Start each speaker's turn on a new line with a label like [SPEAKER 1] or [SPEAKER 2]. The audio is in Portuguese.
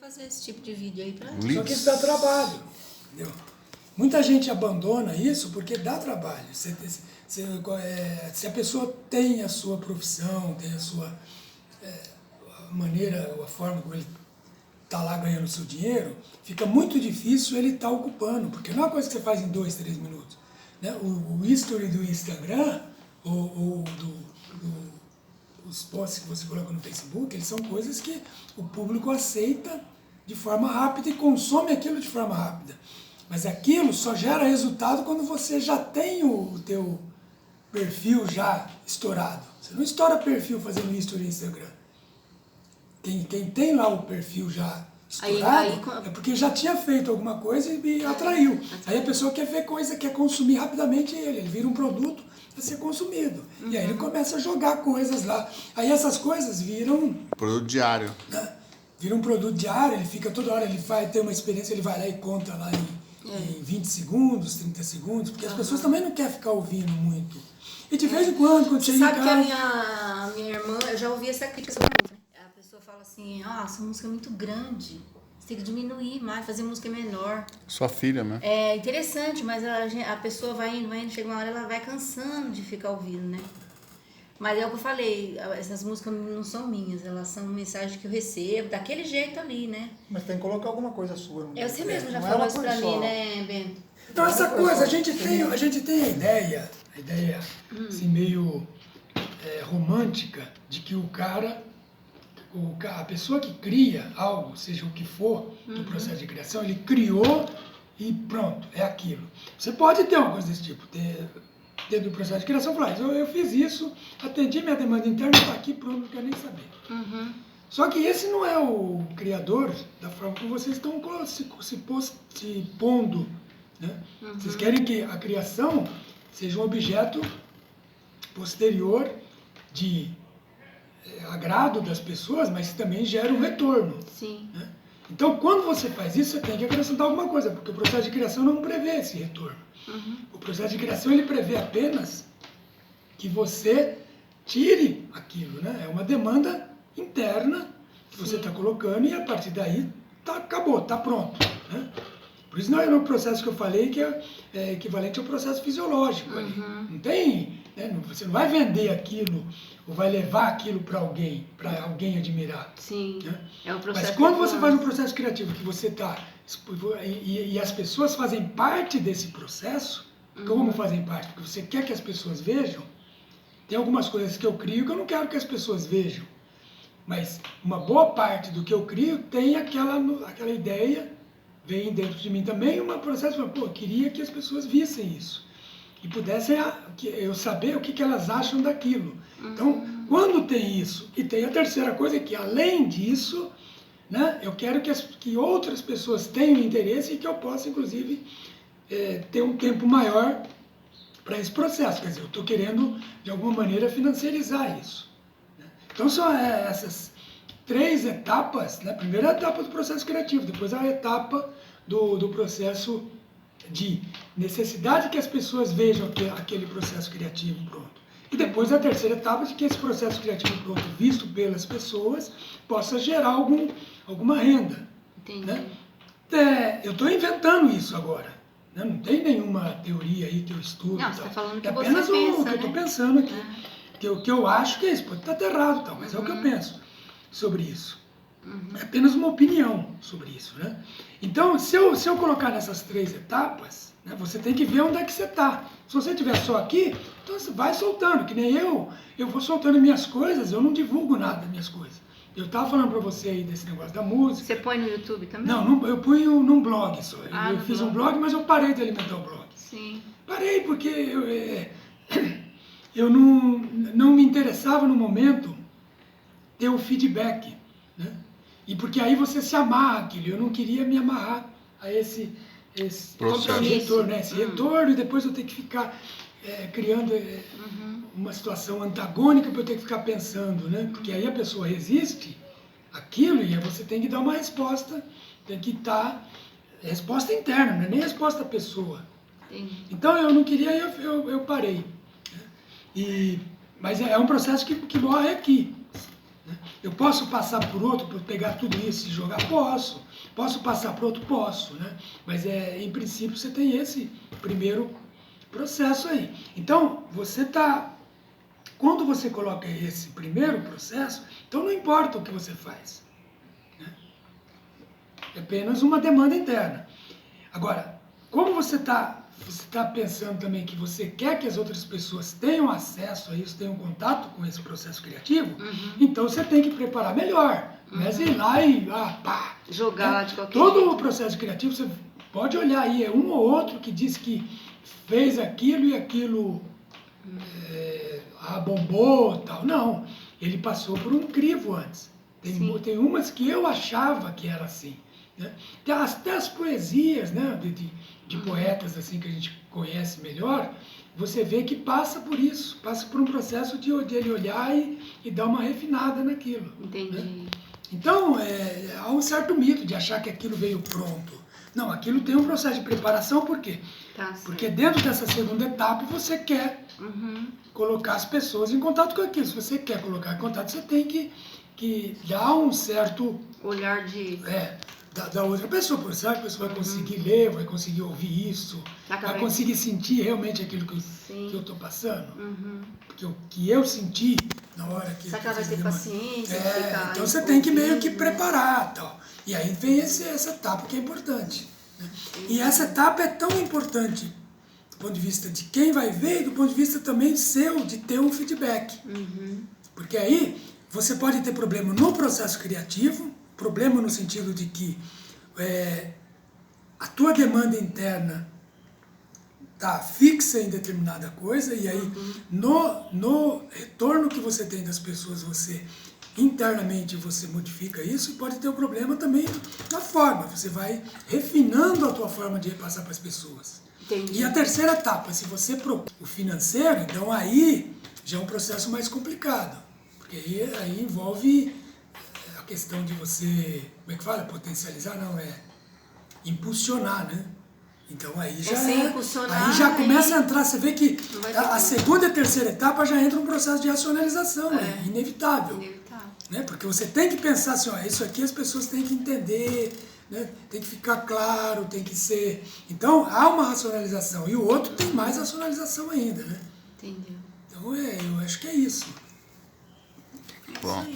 [SPEAKER 1] fazer esse tipo de vídeo aí pra...
[SPEAKER 2] Só que isso dá trabalho, entendeu? Muita gente abandona isso porque dá trabalho. Se a pessoa tem a sua profissão, tem a sua maneira, a forma como ele está lá ganhando o seu dinheiro, fica muito difícil ele estar ocupando, porque não é uma coisa que você faz em 2, 3 minutos. Né? O history do Instagram, ou os posts que você coloca no Facebook, eles são coisas que o público aceita de forma rápida e consome aquilo de forma rápida. Mas aquilo só gera resultado quando você já tem o teu perfil já estourado. Você não estoura perfil fazendo history no Instagram. Quem tem lá o perfil já estourado é porque já tinha feito alguma coisa e atraiu. Aí a pessoa quer ver coisa, quer consumir rapidamente ele vira um produto a ser consumido. E aí ele começa a jogar coisas lá. Aí essas coisas viram...
[SPEAKER 3] Produto diário.
[SPEAKER 2] Né? Vira um produto diário, ele fica toda hora, ele vai ter uma experiência, ele vai lá e conta lá em 20 segundos, 30 segundos, porque as pessoas também não querem ficar ouvindo muito. E de vez em quando você chega em casa...
[SPEAKER 1] Sabe que a minha irmã, eu já ouvi essa crítica sobre a música, né? A pessoa fala assim, essa música é muito grande, você tem que diminuir mais, fazer música menor.
[SPEAKER 3] Sua filha, né?
[SPEAKER 1] É interessante, mas a pessoa vai indo, chega uma hora ela vai cansando de ficar ouvindo, né? Mas é o que eu falei, essas músicas não são minhas, elas são mensagens que eu recebo, daquele jeito ali, né?
[SPEAKER 4] Mas tem que colocar alguma coisa sua.
[SPEAKER 1] Você mesmo já
[SPEAKER 4] Não é
[SPEAKER 1] falou
[SPEAKER 4] uma
[SPEAKER 1] isso
[SPEAKER 4] coisa
[SPEAKER 1] pra
[SPEAKER 4] só.
[SPEAKER 1] mim, né, Bento?
[SPEAKER 2] Então essa coisa, a gente tem a ideia assim, meio romântica de que a pessoa que cria algo, seja o que for, do processo de criação, ele criou e pronto, é aquilo. Você pode ter uma coisa desse tipo, dentro do processo de criação, falar, eu fiz isso, atendi minha demanda interna, está aqui, pronto, não quero nem saber. Só que esse não é o criador da forma como vocês estão se pondo. Né? Vocês querem que a criação seja um objeto posterior de agrado das pessoas, mas também gera um retorno.
[SPEAKER 1] Sim.
[SPEAKER 2] Né? Então, quando você faz isso, você tem que acrescentar alguma coisa, porque o processo de criação não prevê esse retorno. O processo de criação ele prevê apenas que você tire aquilo, né? É uma demanda interna que você está colocando e a partir daí acabou, está pronto. Né? Por isso não é no processo que eu falei que é equivalente ao processo fisiológico ali. Não tem, né? Você não vai vender aquilo ou vai levar aquilo para alguém admirar.
[SPEAKER 1] Sim.
[SPEAKER 2] Né?
[SPEAKER 1] É o processo.
[SPEAKER 2] Mas quando você faz um processo criativo que você está e as pessoas fazem parte desse processo, como fazem parte? Porque você quer que as pessoas vejam. Tem algumas coisas que eu crio que eu não quero que as pessoas vejam. Mas uma boa parte do que eu crio tem aquela ideia, vem dentro de mim também, um processo de, eu queria que as pessoas vissem isso. E pudessem eu saber o que elas acham daquilo. Então, quando tem isso, e tem a terceira coisa, que além disso, né, eu quero que outras pessoas tenham interesse e que eu possa, inclusive, ter um tempo maior para esse processo. Quer dizer, eu estou querendo, de alguma maneira, financiarizar isso. Né? Então, são essas 3 etapas. Né? A primeira etapa do processo criativo, depois a etapa do processo de necessidade que as pessoas vejam aquele processo criativo pronto. E depois a terceira etapa de que esse processo criativo pronto, visto pelas pessoas, possa gerar alguma renda.
[SPEAKER 1] Entendi.
[SPEAKER 2] Né? Eu estou inventando isso agora. Né? Não tem nenhuma teoria aí que eu estudo.
[SPEAKER 1] Não, você está falando que
[SPEAKER 2] é
[SPEAKER 1] você
[SPEAKER 2] apenas
[SPEAKER 1] pensa,
[SPEAKER 2] o que eu estou pensando aqui. Que eu acho que é isso. Pode estar errado, tal, mas é o que eu penso sobre isso. É apenas uma opinião sobre isso. Né? Então, se eu colocar nessas 3 etapas, né, você tem que ver onde é que você está. Se você estiver só aqui, então você vai soltando, que nem eu vou soltando minhas coisas, eu não divulgo nada das minhas coisas. Eu estava falando para você aí desse negócio da música.
[SPEAKER 1] Você põe no YouTube também?
[SPEAKER 2] Não, eu ponho num blog só. Eu fiz
[SPEAKER 1] blog.
[SPEAKER 2] um blog, mas eu parei de alimentar o blog.
[SPEAKER 1] Sim.
[SPEAKER 2] Parei porque eu não me interessava no momento ter o feedback. Né? E porque aí você se amarra aquilo. Eu não queria me amarrar a esse retorno, né? Esse retorno, e depois eu ter que ficar criando uma situação antagônica para eu ter que ficar pensando, né? Porque aí a pessoa resiste àquilo e aí você tem que dar uma resposta, tem que estar resposta interna, não é nem resposta à pessoa.
[SPEAKER 1] Entendi.
[SPEAKER 2] Então eu não queria, eu parei. Né? Mas é um processo que morre aqui. né? Eu posso passar por outro, para pegar tudo isso e jogar? Posso. Posso passar por outro? Posso, né? Mas em princípio você tem esse primeiro processo aí. Então, quando você coloca esse primeiro processo, então não importa o que você faz, né? É apenas uma demanda interna. Agora, como você está pensando também que você quer que as outras pessoas tenham acesso a isso, tenham contato com esse processo criativo, então você tem que preparar melhor. Não é ir lá e pá.
[SPEAKER 1] Jogar lá de qualquer
[SPEAKER 2] Todo
[SPEAKER 1] jeito.
[SPEAKER 2] o processo criativo, você pode olhar aí, é um ou outro que diz que fez aquilo e aquilo bombou tal. Não, ele passou por um crivo antes. Tem umas que eu achava que era assim, né? Até as poesias, né, de poetas assim que a gente conhece melhor, você vê que passa por isso, passa por um processo de ele olhar e dar uma refinada naquilo.
[SPEAKER 1] Entendi.
[SPEAKER 2] Né? Então, há um certo mito de achar que aquilo veio pronto. Não, aquilo tem um processo de preparação, por quê?
[SPEAKER 1] Tá certo.
[SPEAKER 2] Porque dentro dessa segunda etapa você quer colocar as pessoas em contato com aquilo. Se você quer colocar em contato, você tem que dar um certo
[SPEAKER 1] Olhar de...
[SPEAKER 2] da outra pessoa. Por exemplo, a pessoa vai conseguir ler, vai conseguir ouvir isso, vai conseguir sentir realmente aquilo que eu estou passando. Porque o que eu senti na hora que...
[SPEAKER 1] Será que ela vai ter paciência de ficar...
[SPEAKER 2] Então você tem que meio que preparar tal. E aí vem essa etapa que é importante, né? E essa etapa é tão importante do ponto de vista de quem vai ver e do ponto de vista também seu, de ter um feedback. Porque aí você pode ter problema no processo criativo, problema no sentido de que a tua demanda interna está fixa em determinada coisa, e aí no retorno que você tem das pessoas, você internamente você modifica isso, e pode ter um problema também na forma, você vai refinando a tua forma de repassar para as pessoas.
[SPEAKER 1] Entendi.
[SPEAKER 2] E a terceira etapa, se você propõe o financeiro, então aí já é um processo mais complicado, porque aí envolve a questão de você, como é que fala? Potencializar, não, impulsionar, né? Então aí já começa a entrar, você vê que a segunda e a terceira etapa já entra um processo de racionalização, é inevitável. Né? Porque você tem que pensar assim, isso aqui as pessoas têm que entender, né? Tem que ficar claro, tem que ser... Então há uma racionalização, e o outro tem mais racionalização ainda, né?
[SPEAKER 1] Entendeu.
[SPEAKER 2] Então eu acho que é isso.
[SPEAKER 3] Bom.